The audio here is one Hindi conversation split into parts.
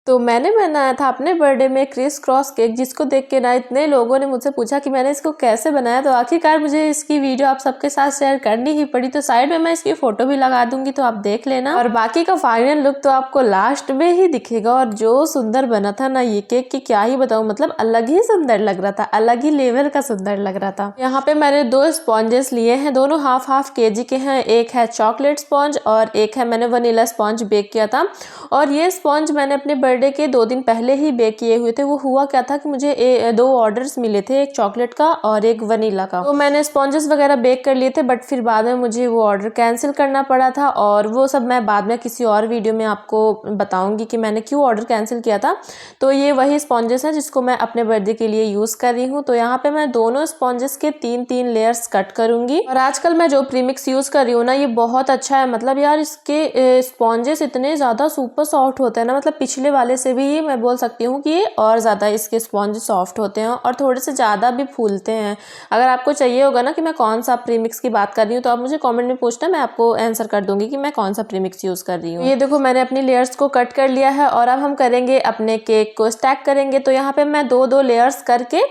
तो मैंने बनाया था अपने बर्थडे में क्रिस क्रॉस केक, जिसको देख के ना इतने लोगों ने मुझसे पूछा कि मैंने इसको कैसे बनाया। तो आखिरकार मुझे इसकी वीडियो आप सबके साथ शेयर करनी ही पड़ी। तो साइड में मैं इसकी फोटो भी लगा दूंगी, तो आप देख लेना। और बाकी का फाइनल लुक तो आपको लास्ट में ही दिखेगा। और जो सुंदर बना था ना ये केक की क्या ही बताऊं, मतलब अलग ही सुंदर लग रहा था, अलग ही लेवल का सुंदर लग रहा था। यहाँ पे मैंने 2 स्पॉन्जेस लिए हैं, दोनों हाफ केजी के हैं। एक है चॉकलेट स्पॉन्ज और एक है मैंने वनीला स्पॉन्ज बेक किया था। और ये स्पॉन्ज मैंने अपने बर्थडे के 2 दिन पहले ही बेक किए हुए थे। वो हुआ क्या था कि मुझे 2 ऑर्डर्स मिले थे, एक चॉकलेट का और एक वनीला का। तो मैंने स्पॉन्जेस वगैरह बेक कर लिए थे, बट फिर बाद में मुझे वो ऑर्डर कैंसिल करना पड़ा था। और वो सब मैं बाद में किसी और वीडियो में आपको बताऊंगी कि मैंने क्यों ऑर्डर कैंसिल किया था। तो ये वही स्पॉन्जेस हैं जिसको मैं अपने बर्थडे के लिए यूज कर रही हूँ। तो यहाँ पे मैं दोनों स्पॉन्जेस के 3-3 लेयर्स कट करूंगी। और आजकल मैं जो प्रीमिक्स यूज कर रही हूँ ना, ये बहुत अच्छा है। मतलब यार इसके स्पॉन्जेस इतने ज्यादा सुपर सॉफ्ट होते हैं ना, मतलब पिछले वाले से भी मैं बोल सकती हूँ कि ये और ज़्यादा इसके स्पॉन्ज सॉफ्ट होते हैं और थोड़े से ज़्यादा भी फूलते हैं। अगर आपको चाहिए होगा ना कि मैं कौन सा प्रीमिक्स की बात कर रही हूँ, तो आप मुझे कमेंट में पूछना, मैं आपको आंसर कर दूंगी कि मैं कौन सा प्रीमिक्स यूज़ कर रही हूँ। ये देखो मैंने अपनी लेयर्स को कट कर लिया है और अब हम करेंगे अपने केक को स्टैक करेंगे। तो यहाँ पे मैं 2-2 लेयर्स करके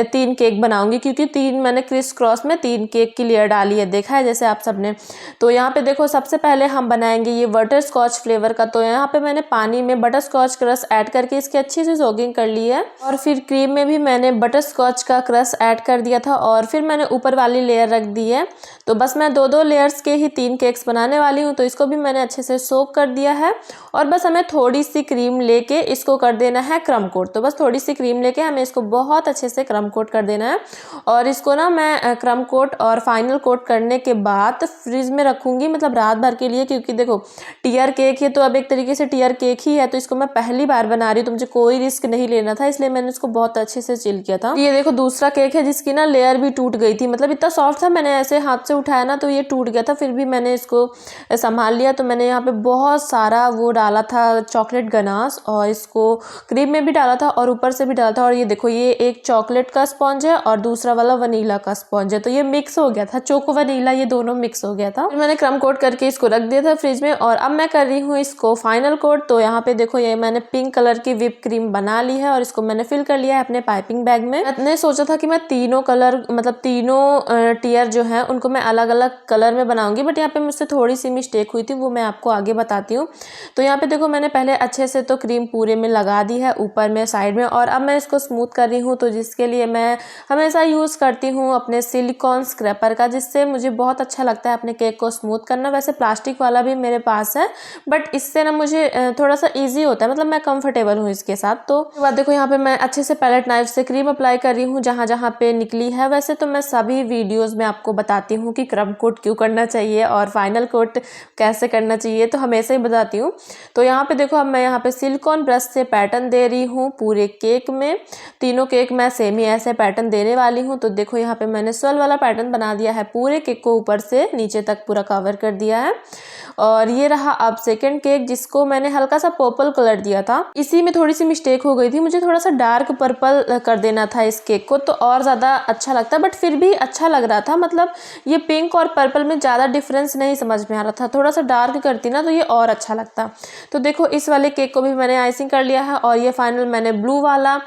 3 केक बनाऊंगी, क्योंकि 3 मैंने क्रिस क्रॉस में 3 केक की लेयर डाली है, देखा है जैसे आप सबने। तो यहाँ पे देखो सबसे पहले हम बनाएंगे ये बटर स्कॉच फ्लेवर का। तो यहाँ पे मैंने पानी में बटर स्कॉच क्रश ऐड करके इसकी अच्छी से सोगिंग कर ली है। और फिर क्रीम में भी मैंने बटर स्कॉच का क्रश ऐड कर दिया था और फिर मैंने ऊपर वाली लेयर रख दी है। तो बस मैं 2-2 लेयर्स के ही 3 केक्स बनाने वाली हूँ। तो इसको भी मैंने अच्छे से सोक कर दिया है और बस हमें थोड़ी सी क्रीम लेके इसको कर देना है क्रम कोट। तो बस थोड़ी सी क्रीम लेके हमें इसको बहुत अच्छे से क्रम कोट कर देना है। और इसको ना मैं क्रम कोट और फाइनल कोट करने के बाद फ्रिज में रखूंगी, मतलब रात भर के लिए। क्योंकि देखो टियर केक है, तो अब एक तरीके से टियर केक ही है, तो इसको मैं पहली बार बना रही हूँ, तो मुझे कोई रिस्क नहीं लेना था, इसलिए मैंने इसको बहुत अच्छे से चिल किया था। ये देखो दूसरा केक है जिसकी ना लेयर भी टूट गई थी, मतलब इतना सॉफ्ट था, मैंने ऐसे हाथ से उठाया ना तो ये टूट गया था। फिर भी मैंने इसको संभाल लिया। तो मैंने यहाँ पे बहुत सारा वो डाला था चॉकलेट गनाश, और इसको क्रीम में भी डाला था और ऊपर से भी डाला था। और ये देखो ये एक चॉकलेट का स्पॉन्ज है और दूसरा वाला वनीला का स्पॉन्ज है, तो ये मिक्स हो गया था, चोको वनीला ये दोनों मिक्स हो गया था। फिर मैंने क्रम कोट करके इसको रख दिया था फ्रिज में। और अब मैं कर रही हूँ इसको फाइनल कोट। तो यहाँ पे देखो ये मैंने पिंक कलर की व्हिप क्रीम बना ली है और इसको मैंने फिल कर लिया है अपने पाइपिंग बैग में। मैंने सोचा था कि मैं तीनों कलर, मतलब तीनों टियर जो है उनको मैं अलग अलग कलर में बनाऊंगी, बट यहाँ पे मुझसे थोड़ी सी मिस्टेक हुई थी, वो मैं आपको आगे बताती हूँ। तो यहाँ पे देखो मैंने पहले अच्छे से तो क्रीम पूरे में लगा दी है, ऊपर में साइड में, और अब मैं इसको स्मूथ कर रही हूँ। तो जिसके लिए मैं हमेशा यूज करती हूँ अपने सिलिकॉन स्क्रैपर का, जिससे मुझे बहुत अच्छा लगता है अपने केक को स्मूथ करना। वैसे प्लास्टिक वाला भी मेरे पास है, बट इससे ना मुझे थोड़ा सा इजी होता है, मतलब मैं कंफर्टेबल हूँ इसके साथ। तो उसके बाद देखो यहाँ पे मैं अच्छे से पैलेट नाइफ से क्रीम अप्लाई कर रही हूँ जहाँ जहाँ पे निकली है। वैसे तो मैं सभी वीडियोस में आपको बताती हूँ कि क्रम कोट क्यों करना चाहिए और फाइनल कोट कैसे करना चाहिए, तो हमेशा ही बताती हूँ। तो यहाँ पे देखो अब मैं यहाँ पे सिलिकॉन ब्रश से पैटर्न दे रही हूँ पूरे केक में। तीनों केक मैं सेम ही ऐसे पैटर्न देने वाली हूँ। तो देखो यहाँ पे मैंने स्वेल वाला पैटर्न बना दिया है, पूरे केक को ऊपर से नीचे तक पूरा कवर कर दिया है। और ये रहा अब सेकंड केक, जिसको मैंने हल्का सा पर्पल कलर दिया था। इसी में थोड़ी सी मिस्टेक हो गई थी, मुझे थोड़ा सा डार्क पर्पल कर देना था इस केक को, तो और ज़्यादा अच्छा लगता, बट फिर भी अच्छा लग रहा था। मतलब ये पिंक और पर्पल में ज़्यादा डिफरेंस नहीं समझ में आ रहा था, थोड़ा सा डार्क करती ना तो ये और अच्छा लगता। तो देखो इस वाले केक को भी मैंने आइसिंग कर लिया है। और ये फाइनल मैंने ब्लू वाला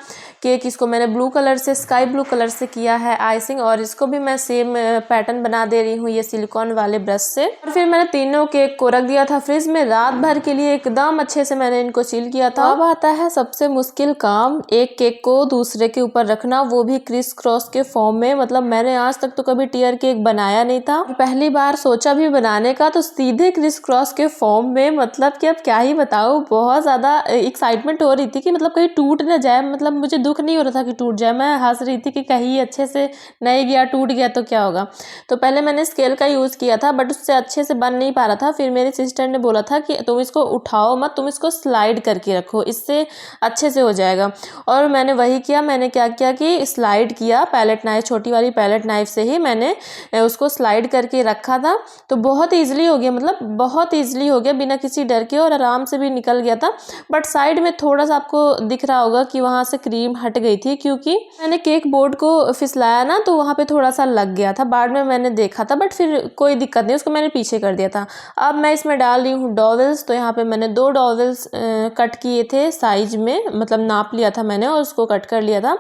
केक, इसको मैंने ब्लू कलर से, स्काई ब्लू कलर से किया है आइसिंग, और इसको भी मैं सेम पैटर्न बना दे रही हूँ ये सिलिकॉन वाले ब्रश से। और फिर मैंने तीनों केक को रख दिया था फ्रिज में रात भर के लिए, एकदम अच्छे से मैंने इनको सील किया था। अब आता है सबसे मुश्किल काम, एक केक को दूसरे के ऊपर रखना, वो भी क्रिस क्रॉस के फॉर्म में। मतलब मैंने आज तक तो कभी टियर केक बनाया नहीं था, पहली बार सोचा भी बनाने का, तो सीधे क्रिस क्रॉस के फॉर्म में। मतलब कि अब क्या ही बताऊँ, बहुत ज़्यादा एक्साइटमेंट हो रही थी कि मतलब कहीं टूट ना जाए। मतलब मुझे दुख नहीं हो रहा था कि टूट जाए, मैं हंस रही थी कि कहीं अच्छे से नहीं गया, टूट गया तो क्या होगा। तो पहले मैंने स्केल का यूज़ किया था, बट उससे अच्छे से बन नहीं पा रहा था। फिर मेरी सिस्टर ने बोला था कि तुम इसको उठाओ मत, तुम इसको स्लाइड करके रखो, इससे अच्छे से हो जाएगा। और मैंने वही किया। मैंने क्या किया कि स्लाइड किया, पैलेट नाइफ, छोटी वाली पैलेट नाइफ से ही मैंने उसको स्लाइड करके रखा था। तो बहुत ईजिली हो गया, मतलब बहुत ईजिली हो गया बिना किसी डर के, और आराम से भी निकल गया था। बट साइड में थोड़ा सा आपको दिख रहा होगा कि वहाँ से क्रीम हट गई थी, क्योंकि मैंने केक बोर्ड को फिसलाया ना, तो वहाँ पे थोड़ा सा लग गया था। बाद में मैंने देखा था, बट फिर कोई दिक्कत नहीं, उसको मैंने पीछे कर दिया था। अब मैं इसमें डाल रही हूँ डॉवल्स। तो यहाँ पे मैंने 2 डॉवल्स कट कट किए थे साइज में, मतलब नाप लिया था मैंने और उसको कट कर लिया था।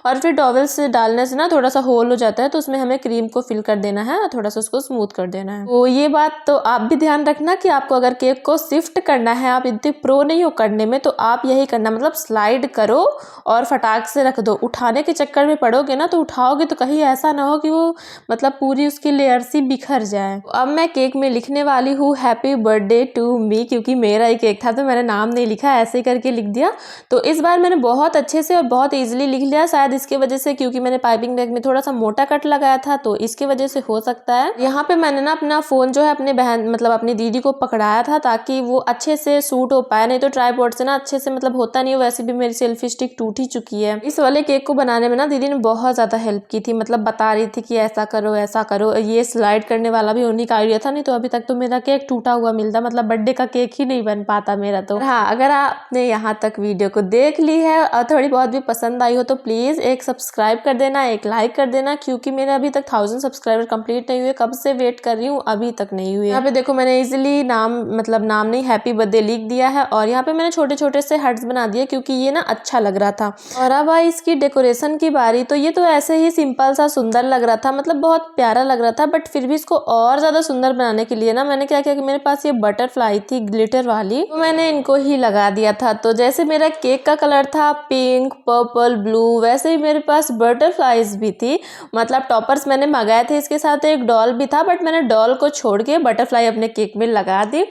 और फिर टॉवल से डालने से ना थोड़ा सा होल हो जाता है, तो उसमें हमें क्रीम को फिल कर देना है और थोड़ा सा उसको स्मूथ कर देना है। तो ये बात तो आप भी ध्यान रखना कि आपको अगर केक को शिफ्ट करना है, आप इतने प्रो नहीं हो करने में, तो आप यही करना, मतलब स्लाइड करो और फटाक से रख दो। उठाने के चक्कर में पड़ोगे ना तो उठाओगे तो कहीं ऐसा ना हो कि वो मतलब पूरी उसकी लेयर सी बिखर जाए। अब मैं केक में लिखने वाली हूँ हैप्पी बर्थडे टू मी, क्योंकि मेरा ही केक था तो मैंने नाम नहीं लिखा, ऐसे करके लिख दिया। तो इस बार मैंने बहुत अच्छे से और बहुत ईजिली लिख लिया, शायद इसके वजह से, क्योंकि मैंने पाइपिंग बैग में थोड़ा सा मोटा कट लगाया था तो इसके वजह से हो सकता है। यहाँ पे मैंने ना अपना फोन जो है अपने बहन मतलब अपनी दीदी को पकड़ाया था ताकि वो अच्छे से सूट हो पाए, नहीं तो ट्राइपॉड से ना अच्छे से मतलब होता नहीं हो। वैसे भी मेरी सेल्फी स्टिक टूट ही चुकी है। इस वाले केक को बनाने में ना दीदी ने बहुत ज्यादा हेल्प की थी, मतलब बता रही थी कि ऐसा करो ऐसा करो। ये स्लाइड करने वाला भी उन्हीं का आइडिया था, नहीं तो अभी तक तो मेरा केक टूटा हुआ मिलता, मतलब बर्थडे का केक ही नहीं बन पाता मेरा। तो हाँ, अगर आपने यहाँ तक वीडियो को देख ली है और थोड़ी बहुत भी पसंद आई हो तो प्लीज एक सब्सक्राइब कर देना, एक लाइक कर देना, क्योंकि मेरे अभी तक 1000 सब्सक्राइबर कंप्लीट नहीं हुए, कब से वेट कर रही हूँ अभी तक नहीं हुए। यहाँ पे देखो मैंने इजिली नाम, मतलब नाम नहीं, हैप्पी बर्थडे लिख दिया है और यहाँ पे मैंने छोटे छोटे से हर्ट्स बना दिए क्योंकि ये ना अच्छा लग रहा था। और अब आई इसकी डेकोरेशन की बारी। तो ये तो ऐसे ही सिंपल सा सुंदर लग रहा था, मतलब बहुत प्यारा लग रहा था, बट फिर भी इसको और ज्यादा सुंदर बनाने के लिए ना मैंने क्या किया कि मेरे पास ये बटरफ्लाई थी ग्लिटर वाली, तो मैंने इनको ही लगा दिया था। तो जैसे मेरा केक का कलर था पिंक पर्पल ब्लू, वैसे ही मेरे पास बटरफ्लाईज भी थी, मतलब टॉपर्स मैंने मंगाए थे। इसके साथ एक डॉल भी था, बट मैंने डॉल को छोड़ के बटरफ्लाई अपने केक में लगा दी।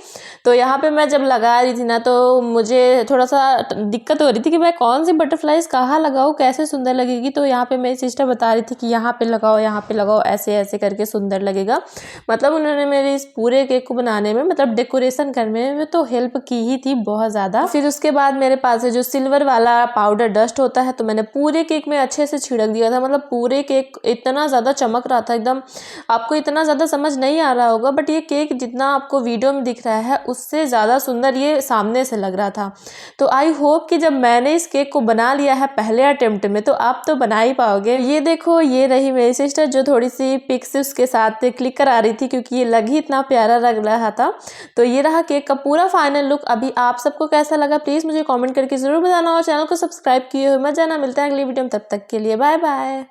तो यहाँ पे मैं जब लगा रही थी ना तो मुझे थोड़ा सा दिक्कत हो रही थी कि मैं कौन सी बटरफ्लाईज कहाँ लगाऊँ, कैसे सुंदर लगेगी। तो यहाँ पे मेरी सिस्टर बता रही थी कि यहाँ पे लगाओ, यहाँ पे लगाओ, ऐसे ऐसे करके सुंदर लगेगा। मतलब उन्होंने मेरे इस पूरे केक को बनाने में, मतलब डेकोरेशन करने में तो हेल्प की ही थी बहुत ज़्यादा। फिर उसके बाद मेरे पास जो सिल्वर वाला पाउडर डस्ट होता है तो मैंने पूरे केक में अच्छे से छिड़क दिया था, मतलब पूरे केक इतना ज़्यादा चमक रहा था एकदम। आपको इतना ज़्यादा समझ नहीं आ रहा होगा, बट ये केक जितना आपको वीडियो में दिख रहा है उससे ज़्यादा सुंदर ये सामने से लग रहा था। तो आई होप कि जब मैंने इस केक को बना लिया है पहले अटेम्प्ट में तो आप तो बना ही पाओगे। ये देखो, ये रही मेरी सिस्टर जो थोड़ी सी पिक्स उसके साथ क्लिक करा रही थी क्योंकि ये लग ही इतना प्यारा लग रहा था। तो ये रहा केक का पूरा फाइनल लुक। अभी आप सबको कैसा लगा प्लीज़ मुझे कमेंट करके ज़रूर बताना और चैनल को सब्सक्राइब किए हुए मत जाना। मिलते हैं अगली वीडियो में, तब तक के लिए बाय बाय।